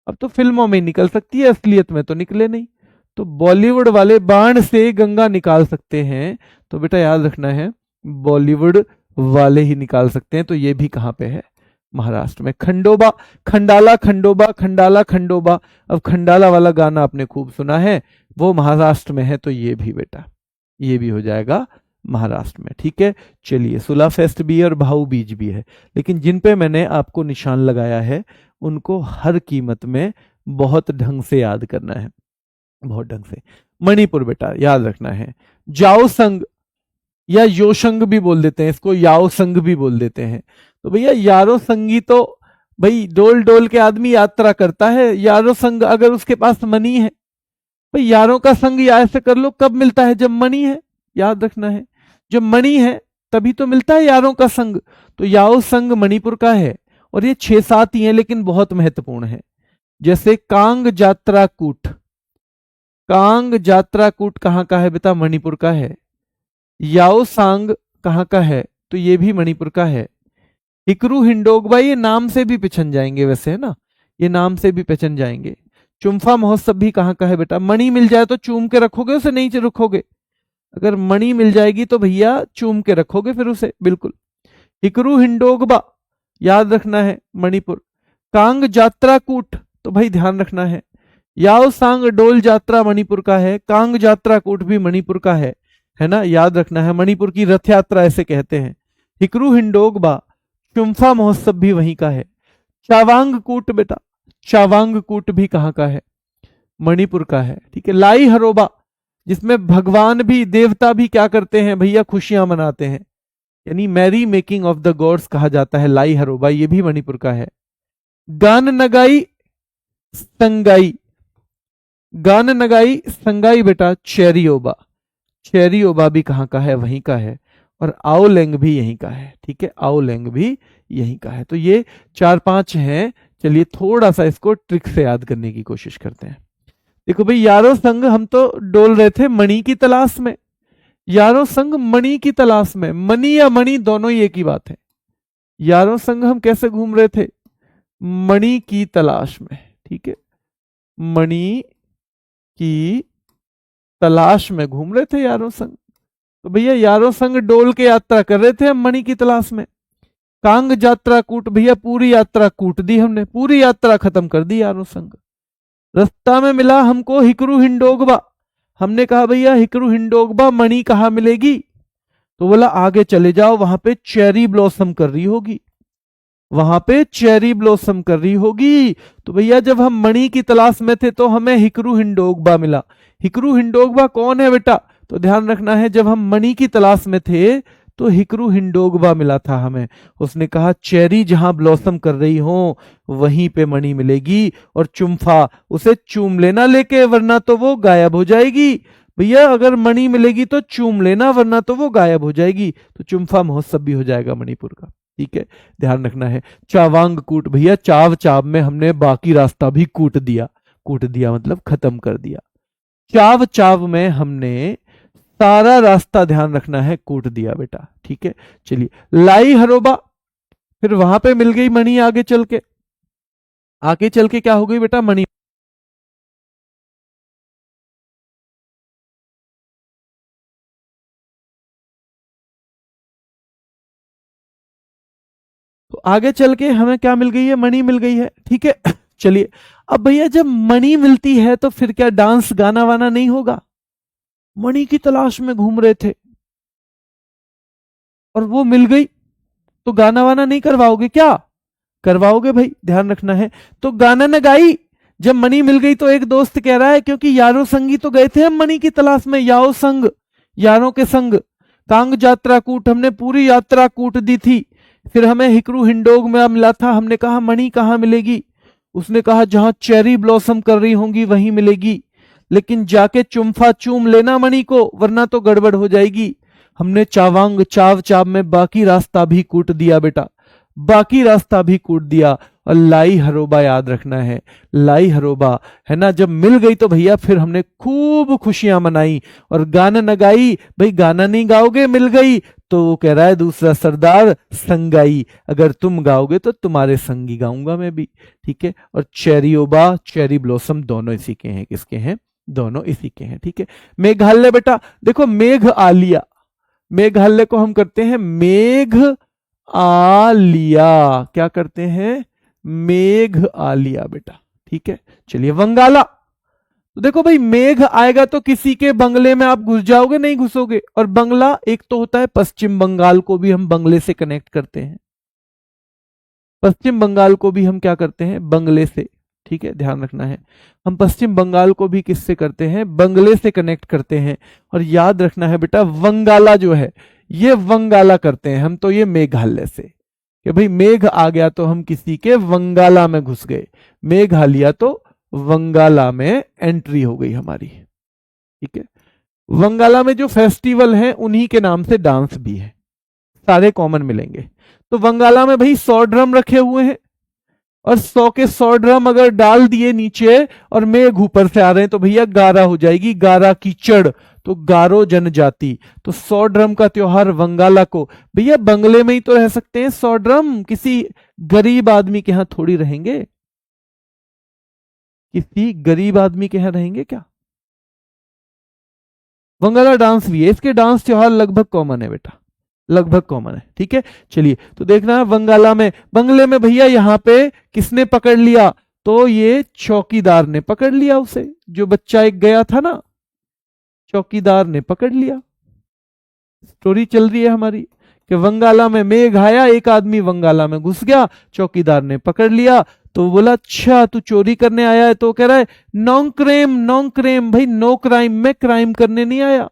अब तो फिल्मों में निकल सकती है, असलियत में तो निकले नहीं, तो बॉलीवुड वाले बाण से गंगा निकाल सकते हैं। तो बेटा याद रखना है, बॉलीवुड वाले ही निकाल सकते हैं। तो ये भी कहां पे है? महाराष्ट्र में। खंडोबा, खंडाला खंडोबा, खंडाला खंडोबा, अब खंडाला वाला गाना आपने खूब सुना है, वो महाराष्ट्र में है। तो ये भी बेटा, ये भी हो जाएगा महाराष्ट्र में। ठीक है, चलिए। सुला फेस्ट भी है और भाऊ बीज भी है, लेकिन जिन पे मैंने आपको निशान लगाया है उनको हर कीमत में बहुत ढंग से याद करना है, बहुत ढंग से। मणिपुर बेटा याद रखना है। जाओ संग या योशंग भी बोल देते हैं इसको, याओ संग भी बोल देते हैं। तो भैया यारो संगी तो भाई डोल डोल के आदमी यात्रा करता है, यारो संग अगर उसके पास मनी है, भाई यारों का संग या ऐसे कर लो, कब मिलता है? जब मनी है, याद रखना है, जब मनी है तभी तो मिलता है यारों का संग। तो याओ संग मणिपुर का है, और ये 6-7 ही है लेकिन बहुत महत्वपूर्ण है। जैसे कांग जात्रा कूट, कांग जात्रा कूट कहां का है बेटा? मणिपुर का है। याओ सांग कहां का है? तो ये भी मणिपुर का है। हिकरू हिंडोगबा, ये नाम से भी पहचान जाएंगे वैसे, है ना, ये नाम से भी पहचान जाएंगे। चुम्फा महोत्सव भी कहां का है बेटा? मणि मिल जाए तो चूम के रखोगे उसे, नहीं रखोगे? अगर मणि मिल जाएगी तो भैया चूम के रखोगे फिर उसे, बिल्कुल। हिकरू हिंडोगबा याद रखना है, मणिपुर। कांग जात्रा कूट तो भाई ध्यान रखना है। याओ सांग डोल जात्रा मणिपुर का है, कांग जात्रा कूट भी मणिपुर का है ना, याद रखना है। मणिपुर की रथ यात्रा ऐसे कहते हैं। हिकरू हिंडोगबा, चुम्फा महोत्सव भी वहीं का है। चावांग कूट बेटा, चावांग कूट भी कहां का है? मणिपुर का है। ठीक है, लाई हरोबा, जिसमें भगवान भी देवता भी क्या करते हैं भैया? खुशियां मनाते हैं, यानी merry making of the gods कहा जाता है। लाई हरोबा ये भी मणिपुर का है। गान नगाई संगाई, गान नगाई संगाई बेटा चेरियोबा, चेरियोबा भी कहां का है? वहीं का है। और आओलेंग भी यहीं का है। ठीक है, आओलेंग भी यहीं का है। तो ये 4-5 हैं। चलिए थोड़ा सा इसको ट्रिक से याद करने की कोशिश करते हैं। देखो भाई, यारो संग हम तो डोल रहे थे मणि की तलाश में, यारो संग मणि की तलाश में, मणि या मणि दोनों ही एक ही बात है। यारो संग हम कैसे घूम रहे थे? मणि की तलाश में। ठीक है, मणि की तलाश में घूम रहे थे यारों संग। तो भैया यारों संग डोल के यात्रा कर रहे थे हम मणि की तलाश में। कांग यात्रा कूट, भैया पूरी यात्रा कूट दी हमने, पूरी यात्रा खत्म कर दी यारों संग। रास्ता में मिला हमको हिकरू हिंडोगबा, हमने कहा भैया हिकरू हिंडोगबा मणि कहाँ मिलेगी? तो बोला आगे चले जाओ, वहां पे चेरी ब्लॉसम कर रही होगी, वहां पे चेरी ब्लॉसम कर रही होगी। तो भैया जब हम मणि की तलाश में थे तो हमें हिकरू हिंडोगबा मिला। हिकरू हिंडोगबा कौन है बेटा? तो ध्यान रखना है, जब हम मणि की तलाश में थे तो हिकरू हिंडोगबा मिला था हमें। उसने कहा चेरी जहां ब्लॉसम कर रही हो वहीं पे मणि मिलेगी, और चुम्फा उसे चूम लेना लेके, वरना तो वो गायब हो जाएगी। भैया अगर मणि मिलेगी तो चूम लेना, वरना तो वो गायब हो जाएगी। तो चुम्फा महोत्सव भी हो जाएगा मणिपुर का, ठीक है, ध्यान रखना है। चावांग कूट, भैया चाव चाव में हमने बाकी रास्ता भी कूट दिया। कूट दिया मतलब खत्म कर दिया। चाव चाव में हमने सारा रास्ता, ध्यान रखना है, कूट दिया बेटा, ठीक है। चलिए लाई हरोबा, फिर वहां पे मिल गई मणि। आगे चल के, आगे चल के क्या हो गई बेटा? मणि। तो आगे चल के हमें क्या मिल गई है? मणि मिल गई है, ठीक है। चलिए अब भैया जब मणि मिलती है तो फिर क्या डांस गाना वाना नहीं होगा? मणि की तलाश में घूम रहे थे और वो मिल गई, तो गाना वाना नहीं करवाओगे क्या? करवाओगे भाई, ध्यान रखना है। तो गाना न गाई, जब मणि मिल गई तो एक दोस्त कह रहा है, क्योंकि यारों संगी तो गए थे हम मणि की तलाश में, याओ संग, यारों के संग, कांग यात्रा कूट, हमने पूरी यात्रा कूट दी थी। फिर हमें हिकरू हिंडोग में मिला था। हमने कहा मणि कहाँ मिलेगी? उसने कहा जहां चेरी ब्लॉसम कर रही होंगी वहीं मिलेगी, लेकिन जाके चुम्फा चूम लेना मणि को, वरना तो गड़बड़ हो जाएगी। हमने चावांग चाव चाव में बाकी रास्ता भी कूट दिया बेटा, बाकी रास्ता भी कूट दिया। और लाई हरोबा याद रखना है, लाई हरोबा है ना, जब मिल गई तो भैया फिर हमने खूब खुशियां मनाई। और गाना न गाई, भाई गाना नहीं गाओगे, मिल गई तो वो कह रहा है दूसरा सरदार, संगाई, अगर तुम गाओगे तो तुम्हारे संग ही गाऊंगा मैं भी, ठीक है। और चेरियोबा, चेरी ब्लॉसम दोनों इसी के हैं, किसके हैं? दोनों इसी के हैं, ठीक है। मेघालय बेटा देखो, मेघ आलिया, मेघालय को हम करते हैं मेघ आलिया, क्या करते हैं? मेघ आलिया बेटा, ठीक है। चलिए वंगाला, तो देखो भाई मेघ आएगा तो किसी के बंगले में आप घुस जाओगे? नहीं घुसोगे। और बंगला एक तो होता है, पश्चिम बंगाल को भी हम बंगले से कनेक्ट करते हैं, पश्चिम बंगाल को भी हम क्या करते हैं? बंगले से, ठीक है, ध्यान रखना है। हम पश्चिम बंगाल को भी किससे करते हैं? बंगले से कनेक्ट करते हैं। और याद रखना है बेटा, वंगाला जो है ये वंगाला करते हैं हम तो ये मेघालय से, कि भाई मेघ आ गया तो हम किसी के वंगाला में घुस गए, मेघालय तो वंगाला में एंट्री हो गई हमारी, ठीक है। वंगाला में जो फेस्टिवल है उन्हीं के नाम से डांस भी है, सारे कॉमन मिलेंगे। तो वंगाला में भाई 100 ड्रम रखे हुए हैं, और 100 के 100 ड्रम अगर डाल दिए नीचे और मेघ ऊपर से आ रहे हैं तो भैया गारा हो जाएगी, गारा कीचड़, तो गारो जनजाति। तो 100 ड्रम का त्योहार वंगाला को, भैया बंगले में ही तो रह सकते हैं 100 ड्रम, किसी गरीब आदमी के यहां थोड़ी रहेंगे, किसी गरीब आदमी के यहां रहेंगे क्या? वंगाला डांस भी है, इसके डांस त्योहार लगभग कॉमन है बेटा, लगभग कॉमन है, ठीक है। चलिए तो देखना है वंगाला में, बंगले में भैया यहां पे किसने पकड़ लिया? तो ये चौकीदार ने पकड़ लिया उसे, जो बच्चा एक गया था ना, चौकीदार ने पकड़ लिया। स्टोरी चल रही है हमारी कि वंगाला में मेघ आया, एक आदमी वंगाला में घुस गया, चौकीदार ने पकड़ लिया। तो बोला अच्छा तू चोरी करने आया है? तो कह रहा है नॉन क्राइम, नॉन क्राइम, भाई नो क्राइम, मैं क्राइम करने नहीं आया,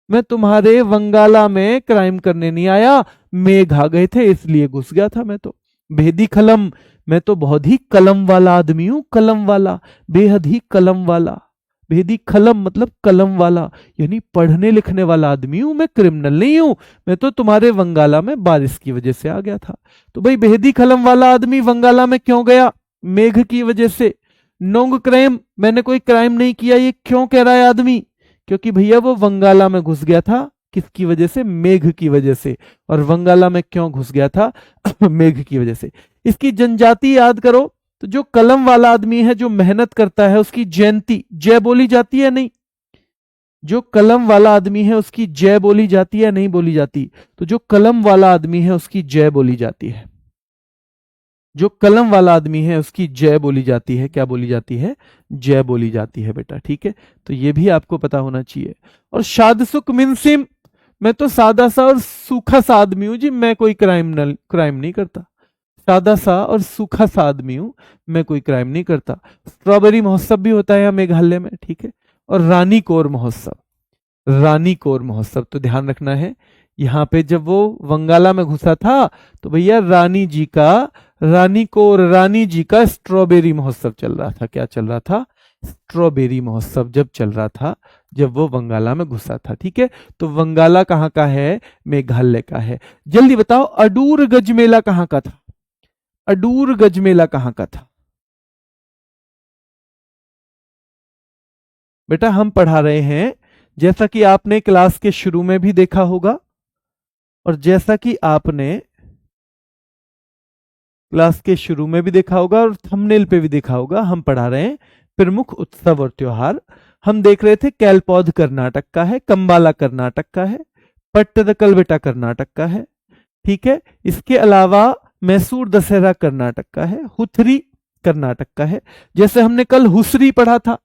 मैं तुम्हारे वंगाला में क्राइम करने नहीं आया, मेघ आ गए थे इसलिए घुस गया था मैं तो। भेदी खलम, मैं तो बहुत ही कलम वाला आदमी हूं, कलम वाला, बेहद ही कलम वाला। भेदी खलम मतलब कलम वाला, यानी पढ़ने लिखने वाला आदमी हूं मैं, क्रिमिनल नहीं हूं, मैं तो तुम्हारे वंगाला में बारिश की वजह से आ गया था। तो भाई भेदी खलम वाला आदमी वंगाला में क्यों गया? मेघ की वजह से। नोंग क्राइम, मैंने कोई क्राइम नहीं किया, ये क्यों कह रहा है आदमी? क्योंकि भैया वो वंगाला में घुस गया था, किसकी वजह से? मेघ की वजह से। और वंगाला में क्यों घुस गया था? मेघ की वजह से। इसकी जनजाति याद करो, तो जो कलम वाला आदमी है, जो मेहनत करता है, उसकी जयंती, जय बोली जाती है नहीं? जो कलम वाला आदमी है उसकी जय बोली जाती है नहीं बोली जाती? तो जो कलम वाला आदमी है उसकी जय बोली जाती है, जो कलम वाला आदमी है उसकी जय बोली जाती है। क्या बोली जाती है? जय बोली जाती है बेटा, ठीक है। तो ये भी आपको पता होना चाहिए। और शादसुक मिनसिम, मैं तो सादा सा और सूखा सा आदमी हूं जी, मैं कोई क्राइम नहीं करता। सादा सा और सूखा सा आदमी हूं, मैं कोई क्राइम नहीं करता। स्ट्रॉबेरी महोत्सव भी होता है यहाँ मेघालय में, ठीक है। और रानी कोर महोत्सव, रानी कोर महोत्सव तो ध्यान रखना है। यहाँ पे जब वो वंगाला में घुसा था तो भैया रानी जी का स्ट्रॉबेरी महोत्सव चल रहा था। क्या चल रहा था? स्ट्रॉबेरी महोत्सव जब चल रहा था, जब वो वंगाला में घुसा था, ठीक है। तो वंगाला कहाँ का है? मेघालय का है। जल्दी बताओ, अडूर गज मेला कहाँ का था? अडूर गज मेला कहाँ का था? बेटा हम पढ़ा रहे हैं, जैसा कि आपने क्लास के शुरू में भी देखा होगा और जैसा कि आपने क्लास के शुरू में भी देखा होगा और थंबनेल पे भी देखा होगा, हम पढ़ा रहे हैं प्रमुख उत्सव और त्योहार। हम देख रहे थे कैलपौध कर्नाटक का है, कंबाला कर्नाटक का है, पट्टदकल बेटा कर्नाटक का है, ठीक है। इसके अलावा मैसूर दशहरा कर्नाटक का है, हुथरी कर्नाटक का है। जैसे हमने कल हुसरी पढ़ा था,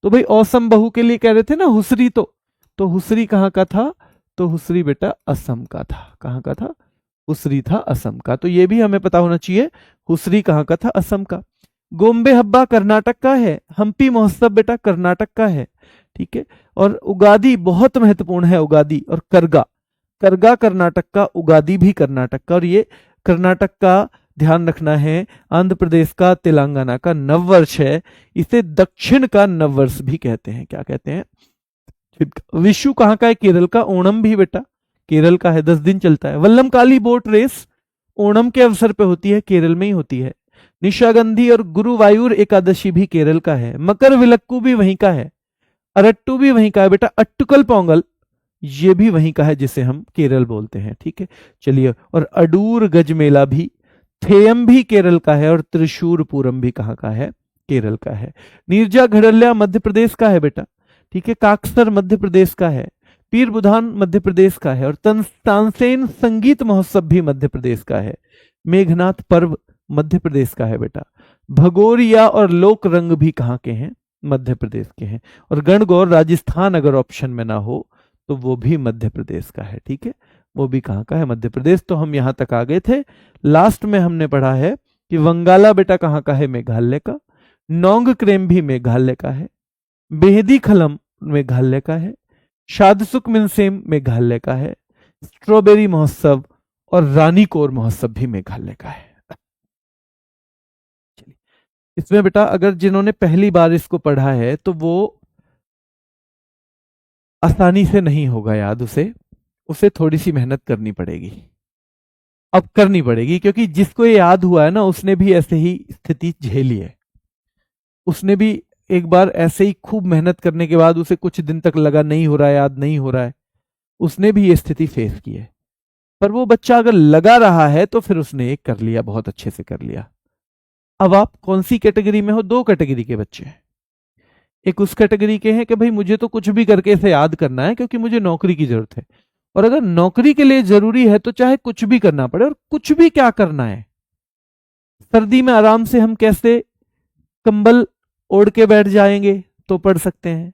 तो भाई औसम बहू के लिए कह रहे थे ना हुसरी, तो हुसरी कहाँ का था? तो हुसरी बेटा असम का था। कहाँ का था? हुसरी था असम का। तो ये भी हमें पता होना चाहिए, हुसरी कहाँ का था? असम का। गोम्बे हब्बा कर्नाटक का है, हम्पी महोत्सव बेटा कर्नाटक का है, ठीक है। और उगादी बहुत महत्वपूर्ण है, उगादी और करगा, करगा कर्नाटक का, उगादी भी कर्नाटक का। और ये कर्नाटक का ध्यान रखना है, आंध्र प्रदेश का, तेलंगाना का नववर्ष है। इसे दक्षिण का नववर्ष भी कहते हैं। क्या कहते हैं? विशु कहाँ का है? केरल का। ओणम भी बेटा केरल का है, 10 दिन चलता है। वल्लमकाली बोट रेस ओणम के अवसर पे होती है, केरल में ही होती है। निशागंधी और गुरुवायूर एकादशी भी केरल का है। मकर विलक्कू भी वहीं का है। अरट्टू भी वहीं का है बेटा। अट्टुकल पोंगल ये भी वहीं का है, जिसे हम केरल बोलते हैं, ठीक है। चलिए, और अडूर गज मेला भी, थेयम भी केरल का है और त्रिशूर पूरम भी कहाँ का है? केरल का है। नीरजा घड़ल्या मध्य प्रदेश का है बेटा, ठीक है। काकसर मध्य प्रदेश का है। पीर बुधान मध्य प्रदेश का है। और तानसेन संगीत महोत्सव भी मध्य प्रदेश का है। मेघनाथ पर्व मध्य प्रदेश का है बेटा। भगोरिया और लोक रंग भी कहाँ के हैं? मध्य प्रदेश के हैं। और गणगौर राजस्थान अगर ऑप्शन में ना हो तो वो भी मध्य प्रदेश का है, ठीक है। वो भी कहाँ का है? मध्य प्रदेश। तो हम यहां तक आ गए थे। लास्ट में हमने पढ़ा है कि वंगाला बेटा कहाँ का है? मेघालय का। नोंग क्रेम भी मेघालय का है। बेहदी खलम मेघालय का है। शादसुक मिनसेम मेघालय का है। स्ट्रॉबेरी महोत्सव और रानी कोर महोत्सव भी मेघालय का है। चलिए, इसमें बेटा अगर जिन्होंने पहली बार इसको पढ़ा है तो वो आसानी से नहीं होगा याद, उसे उसे थोड़ी सी मेहनत करनी पड़ेगी। अब करनी पड़ेगी, क्योंकि जिसको ये याद हुआ है ना, उसने भी ऐसे ही स्थिति झेली है। उसने भी एक बार ऐसे ही खूब मेहनत करने के बाद उसे कुछ दिन तक लगा नहीं हो रहा है, याद नहीं हो रहा है, उसने भी ये स्थिति फेस की है। पर वो बच्चा अगर लगा रहा है तो फिर उसने एक कर लिया, बहुत अच्छे से कर लिया। अब आप कौन सी कैटेगरी में हो? 2 कैटेगरी के बच्चे हैं। एक उस कैटेगरी के हैं कि भाई मुझे तो कुछ भी करके इसे याद करना है, क्योंकि मुझे नौकरी की जरूरत है। और अगर नौकरी के लिए जरूरी है तो चाहे कुछ भी करना पड़े। और कुछ भी क्या करना है? सर्दी में आराम से हम कैसे कंबल ओढ़ के बैठ जाएंगे तो पढ़ सकते हैं।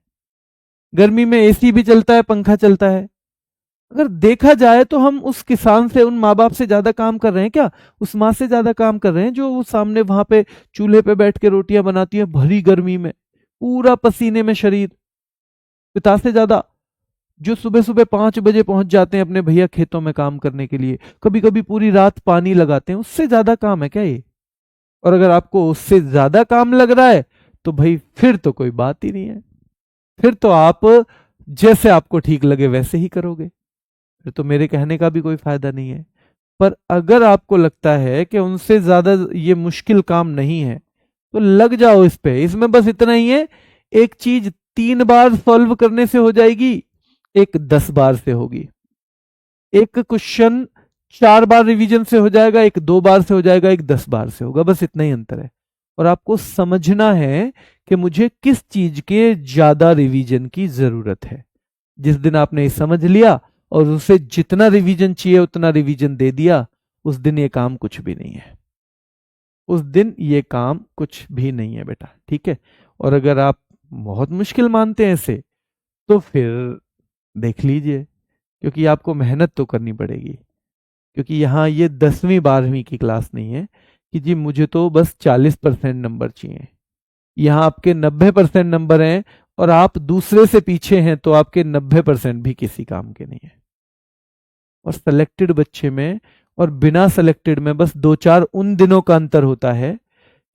गर्मी में एसी भी चलता है, पंखा चलता है। अगर देखा जाए तो हम उस किसान से, उन माँ बाप से ज्यादा काम कर रहे हैं क्या? उस माँ से ज्यादा काम कर रहे हैं जो वो सामने वहां पे चूल्हे पे बैठ के रोटियां बनाती है भरी गर्मी में, पूरा पसीने में शरीर। पिता से ज्यादा जो सुबह सुबह 5 बजे पहुंच जाते हैं अपने भैया खेतों में काम करने के लिए, कभी कभी पूरी रात पानी लगाते हैं, उससे ज्यादा काम है क्या ये? और अगर आपको उससे ज्यादा काम लग रहा है तो भाई फिर तो कोई बात ही नहीं है। फिर तो आप जैसे आपको ठीक लगे वैसे ही करोगे, फिर तो मेरे कहने का भी कोई फायदा नहीं है। पर अगर आपको लगता है कि उनसे ज्यादा ये मुश्किल काम नहीं है तो लग जाओ इस पे। इसमें बस इतना ही है, एक चीज 3 बार सॉल्व करने से हो जाएगी, एक 10 बार से होगी। एक क्वेश्चन 4 बार रिवीजन से हो जाएगा, एक 2 बार से हो जाएगा, एक 10 बार से होगा। बस इतना ही अंतर है। और आपको समझना है कि मुझे किस चीज के ज्यादा रिवीजन की जरूरत है। जिस दिन आपने ये समझ लिया और उसे जितना रिवीजन चाहिए उतना रिवीजन दे दिया, उस दिन ये काम कुछ भी नहीं है। उस दिन ये काम कुछ भी नहीं है बेटा, ठीक है। और अगर आप बहुत मुश्किल मानते हैं इसे तो फिर देख लीजिए क्योंकि आपको मेहनत तो करनी पड़ेगी, क्योंकि यहाँ ये 10वीं 12वीं की क्लास नहीं है कि जी मुझे तो बस 40% नंबर चाहिए। यहाँ आपके 90% नंबर हैं और आप दूसरे से पीछे हैं, तो आपके 90% भी किसी काम के नहीं है। और सेलेक्टेड बच्चे में और बिना सेलेक्टेड में बस 2-4 उन दिनों का अंतर होता है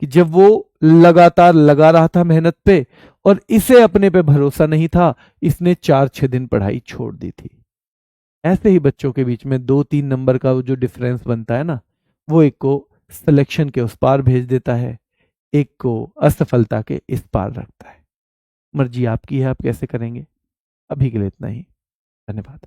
कि जब वो लगातार लगा रहा था मेहनत पे और इसे अपने पे भरोसा नहीं था, इसने 4-6 दिन पढ़ाई छोड़ दी थी। ऐसे ही बच्चों के बीच में 2-3 नंबर का वो जो डिफरेंस बनता है ना, वो एक को सिलेक्शन के उस पार भेज देता है, एक को असफलता के इस पार रखता है। मर्जी आपकी है, आप कैसे करेंगे। अभी के लिए इतना ही। धन्यवाद।